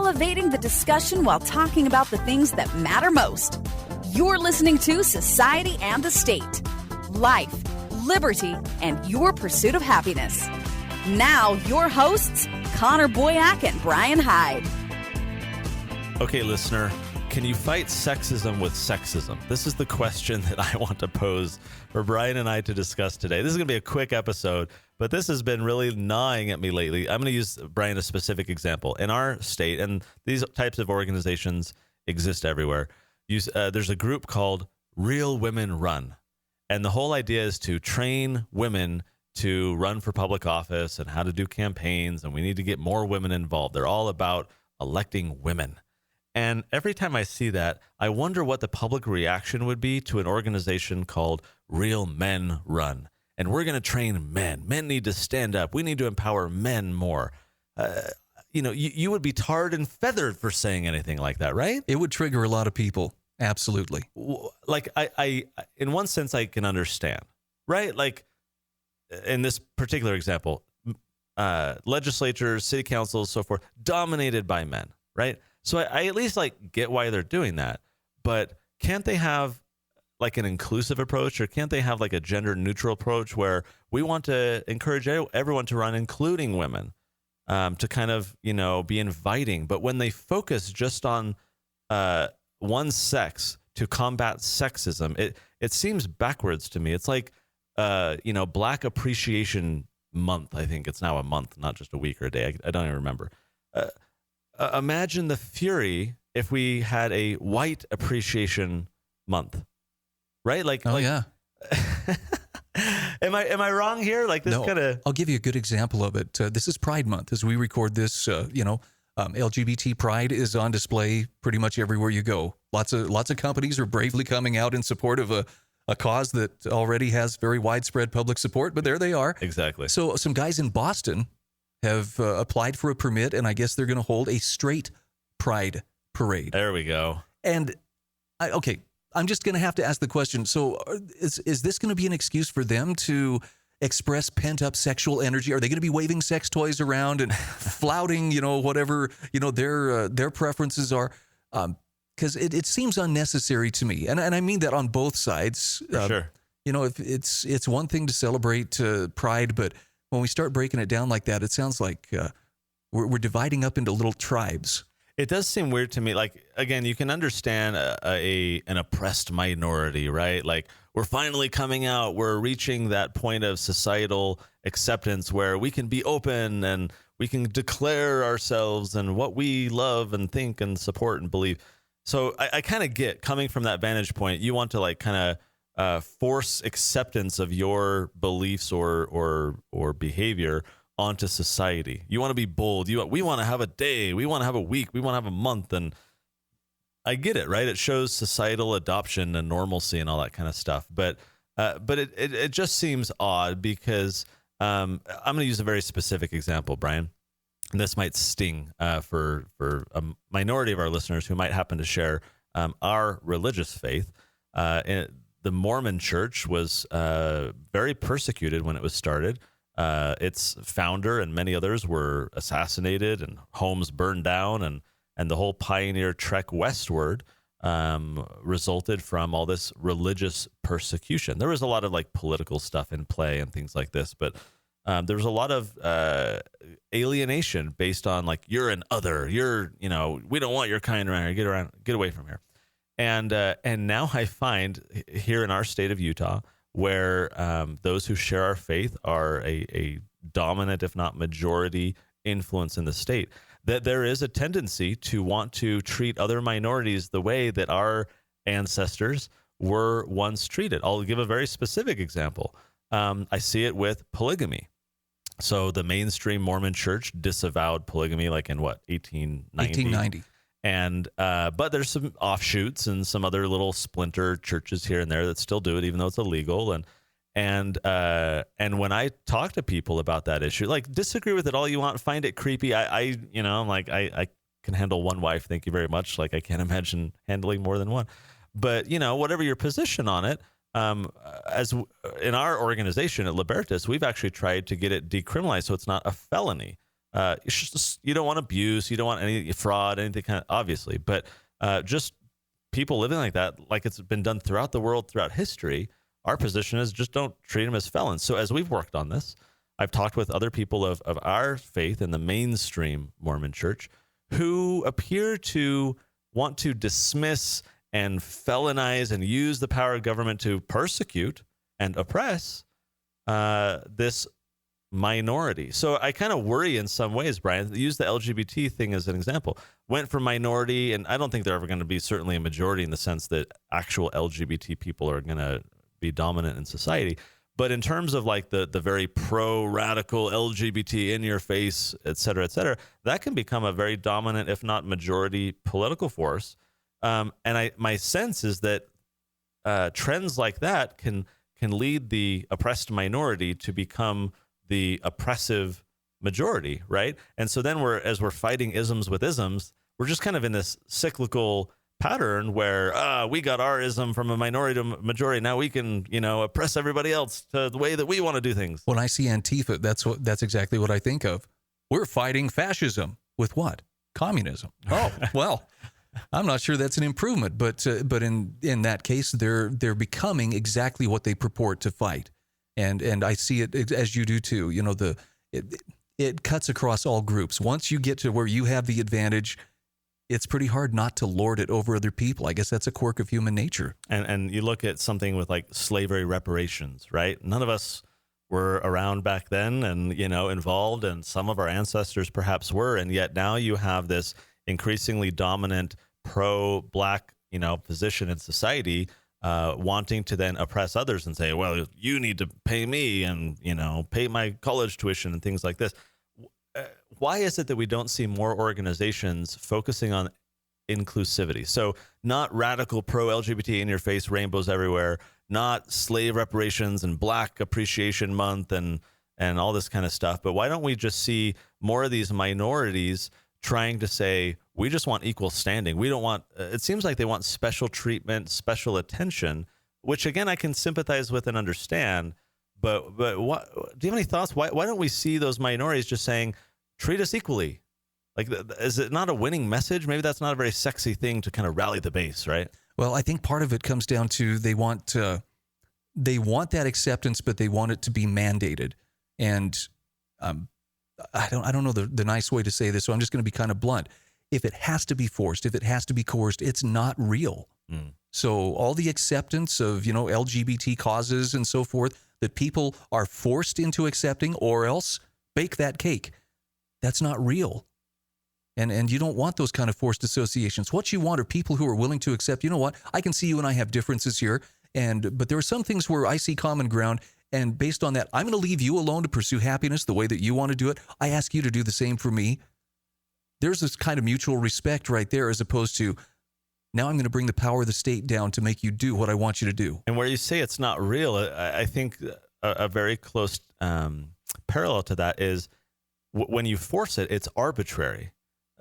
elevating the discussion while talking about the things that matter most. You're listening to Society and the State, Life, Liberty, and Your Pursuit of Happiness. Now, your hosts, Connor Boyack and Brian Hyde. Okay, listener, can you fight sexism with sexism? This is the question that I want to pose for Brian and I to discuss today. This is going to be a quick episode, but this has been really gnawing at me lately. I'm going to use, Brian, a specific example. In our state, and these types of organizations exist everywhere, there's a group called Real Women Run. And the whole idea is to train women to run for public office and how to do campaigns, and we need to get more women involved. They're all about electing women. And every time I see that, I wonder what the public reaction would be to an organization called Real Men Run. And we're going to train men. Men need to stand up. We need to empower men more. You would be tarred and feathered for saying anything like that, right? It would trigger a lot of people. Absolutely. Like I in one sense, I can understand, right? Like in this particular example, legislatures, city councils, so forth, dominated by men, right? So I at least get why they're doing that, but can't they have like an inclusive approach, or can't they have like a gender neutral approach where we want to encourage everyone to run, including women, to kind of, be inviting? But when they focus just on one sex to combat sexism, it seems backwards to me. It's like, Black Appreciation Month. I think it's now a month, not just a week or a day. I don't even remember. Imagine the fury if we had a White Appreciation Month, right? Yeah. Am I wrong here? Like this No, kind of. I'll give you a good example of it. This is Pride Month. As we record this, LGBT pride is on display pretty much everywhere you go. Lots of companies are bravely coming out in support of a cause that already has very widespread public support. But there they are. Exactly. So some guys in Boston have applied for a permit, and I guess they're going to hold a straight pride parade. There we go. And I'm just going to have to ask the question. So is this going to be an excuse for them to express pent-up sexual energy? Are they going to be waving sex toys around and flouting, whatever, their preferences are? Because it seems unnecessary to me. And I mean that on both sides. For sure. If it's one thing to celebrate pride, but when we start breaking it down like that, it sounds like we're dividing up into little tribes. It does seem weird to me. Like, again, you can understand an oppressed minority, right? Like, we're finally coming out. We're reaching that point of societal acceptance where we can be open and we can declare ourselves and what we love and think and support and believe. So I kind of get, coming from that vantage point, you want to kind of force acceptance of your beliefs or behavior onto society. You want to be bold. We want to have a day. We want to have a week. We want to have a month. And I get it, right? It shows societal adoption and normalcy and all that kind of stuff. But it just seems odd because I'm going to use a very specific example, Brian. And this might sting for a minority of our listeners who might happen to share our religious faith. The Mormon Church was very persecuted when it was started. Its founder and many others were assassinated and homes burned down, and the whole pioneer trek westward resulted from all this religious persecution. There was a lot of political stuff in play and things like this, but there was a lot of alienation based on you're an other, we don't want your kind around here, get away from here. And now I find here in our state of Utah, where those who share our faith are a dominant, if not majority, influence in the state, that there is a tendency to want to treat other minorities the way that our ancestors were once treated. I'll give a very specific example. I see it with polygamy. So the mainstream Mormon church disavowed polygamy in 1890. And but there's some offshoots and some other little splinter churches here and there that still do it, even though it's illegal. And when I talk to people about that issue, disagree with it all you want, find it creepy. I can handle one wife, thank you very much. I can't imagine handling more than one. But whatever your position on it, as in our organization at Libertas, we've actually tried to get it decriminalized so it's not a felony. You don't want abuse, you don't want any fraud, anything kind of, obviously, but just people living like that, like it's been done throughout the world, throughout history. Our position is just don't treat them as felons. So as we've worked on this, I've talked with other people of our faith in the mainstream Mormon church who appear to want to dismiss and felonize and use the power of government to persecute and oppress this minority. So I kind of worry in some ways, Brian. Use the LGBT thing as an example. Went from minority, and I don't think they're ever going to be certainly a majority in the sense that actual LGBT people are going to be dominant in society. But in terms of like the very pro-radical LGBT in your face, et cetera, that can become a very dominant, if not majority, political force. And my sense is that trends like that can lead the oppressed minority to become the oppressive majority, right? And so then as we're fighting isms with isms, we're just kind of in this cyclical pattern where we got our ism from a minority to majority. Now we can, oppress everybody else to the way that we want to do things. When I see Antifa, that's exactly what I think of. We're fighting fascism with what? Communism. Oh, well, I'm not sure that's an improvement, but in that case, they're becoming exactly what they purport to fight. And I see it as you do too. It cuts across all groups. Once you get to where you have the advantage, it's pretty hard not to lord it over other people. I guess that's a quirk of human nature. And you look at something with like slavery reparations, right? None of us were around back then and, involved, and some of our ancestors perhaps were. And yet now you have this increasingly dominant pro-black, position in society, wanting to then oppress others and say, well, you need to pay me and, pay my college tuition and things like this. Why is it that we don't see more organizations focusing on inclusivity? So not radical pro-LGBT in your face, rainbows everywhere, not slave reparations and Black Appreciation Month and all this kind of stuff. But why don't we just see more of these minorities trying to say, we just want equal standing. We don't want, it seems like they want special treatment, special attention, which again, I can sympathize with and understand. But what, do you have any thoughts? Why don't we see those minorities just saying, treat us equally? Like, is it not a winning message? Maybe that's not a very sexy thing to kind of rally the base, right? Well, I think part of it comes down to they want that acceptance, but they want it to be mandated. And I don't know the nice way to say this, so I'm just going to be kind of blunt. If it has to be forced, if it has to be coerced, it's not real. So all the acceptance of, LGBT causes and so forth that people are forced into accepting, or else bake that cake, that's not real. And you don't want those kind of forced associations. What you want are people who are willing to accept, I can see you and I have differences here, but there are some things where I see common ground, and based on that, I'm going to leave you alone to pursue happiness the way that you want to do it. I ask you to do the same for me. There's this kind of mutual respect right there, as opposed to, now I'm going to bring the power of the state down to make you do what I want you to do. And where you say it's not real, I think a very close parallel to that is when you force it, it's arbitrary.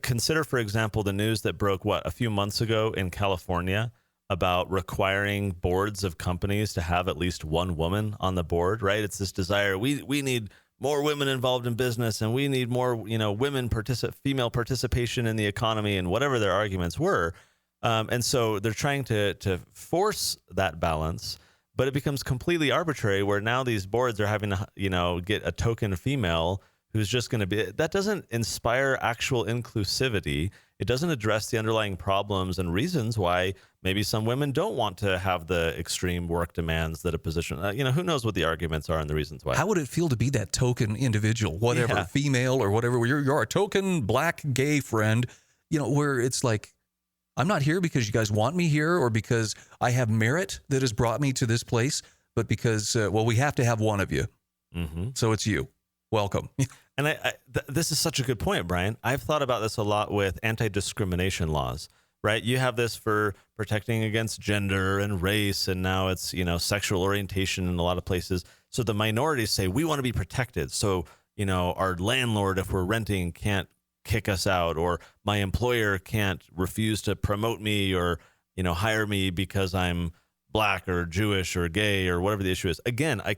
Consider, for example, the news that broke, a few months ago in California about requiring boards of companies to have at least one woman on the board, right? It's this desire. We need more women involved in business, and we need more, female participation in the economy, and whatever their arguments were. And so they're trying to force that balance, but it becomes completely arbitrary where now these boards are having to, get a token female who's just going to be, that doesn't inspire actual inclusivity. It doesn't address the underlying problems and reasons why maybe some women don't want to have the extreme work demands that a position, who knows what the arguments are and the reasons why. How would it feel to be that token individual, whatever, female or whatever, you're a token black gay friend, where it's like, I'm not here because you guys want me here or because I have merit that has brought me to this place, but because, we have to have one of you. Mm-hmm. So it's you. Welcome. And this is such a good point, Brian. I've thought about this a lot with anti-discrimination laws, right? You have this for protecting against gender and race, and now it's, sexual orientation in a lot of places. So the minorities say, we want to be protected. So, our landlord, if we're renting, can't kick us out, or my employer can't refuse to promote me or, hire me because I'm Black or Jewish or gay or whatever the issue is. Again, I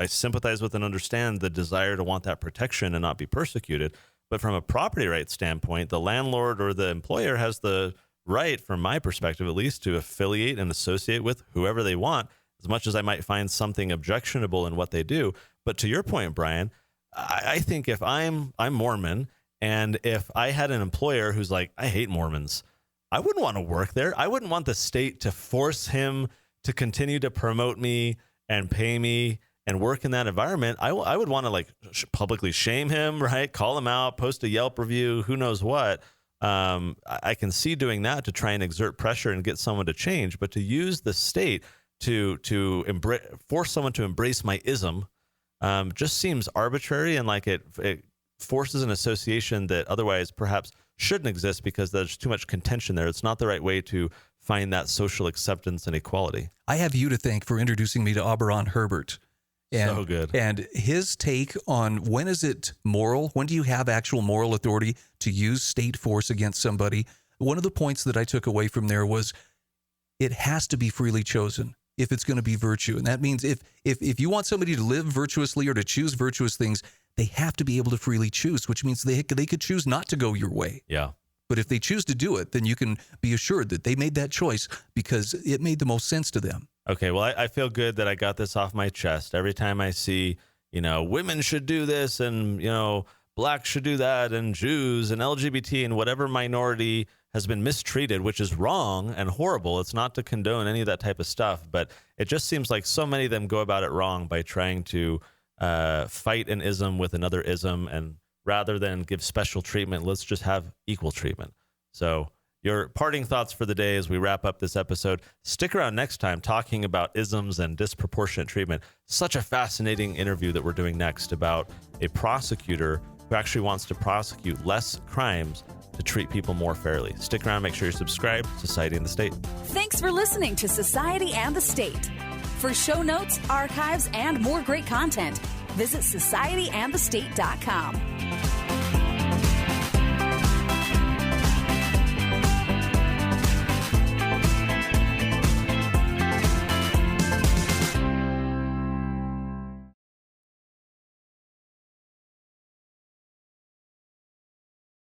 sympathize with and understand the desire to want that protection and not be persecuted. But from a property rights standpoint, the landlord or the employer has the right, from my perspective at least, to affiliate and associate with whoever they want, as much as I might find something objectionable in what they do. But to your point, Brian, I think if I'm Mormon, and if I had an employer who's like, I hate Mormons, I wouldn't want to work there. I wouldn't want the state to force him to continue to promote me and pay me and work in that environment. I would want to like publicly shame him, right? Call him out, post a Yelp review, who knows what. I can see doing that to try and exert pressure and get someone to change, but to use the state to force someone to embrace my ism just seems arbitrary, and like it forces an association that otherwise perhaps shouldn't exist because there's too much contention there. It's not the right way to find that social acceptance and equality. I have you to thank for introducing me to Auberon Herbert. So good. And his take on when is it moral? When do you have actual moral authority to use state force against somebody? One of the points that I took away from there was it has to be freely chosen if it's going to be virtue. And that means if you want somebody to live virtuously or to choose virtuous things, they have to be able to freely choose, which means they could choose not to go your way. Yeah. But if they choose to do it, then you can be assured that they made that choice because it made the most sense to them. Okay, well, I feel good that I got this off my chest. Every time I see, women should do this and, Blacks should do that and Jews and LGBT and whatever minority has been mistreated, which is wrong and horrible. It's not to condone any of that type of stuff, but it just seems like so many of them go about it wrong by trying to fight an ism with another ism, and rather than give special treatment, let's just have equal treatment. So your parting thoughts for the day as we wrap up this episode. Stick around next time talking about isms and disproportionate treatment. Such a fascinating interview that we're doing next about a prosecutor who actually wants to prosecute less crimes to treat people more fairly. Stick around, make sure you're subscribed. Society and the State. Thanks for listening to Society and the State. For show notes, archives, and more great content, visit societyandthestate.com.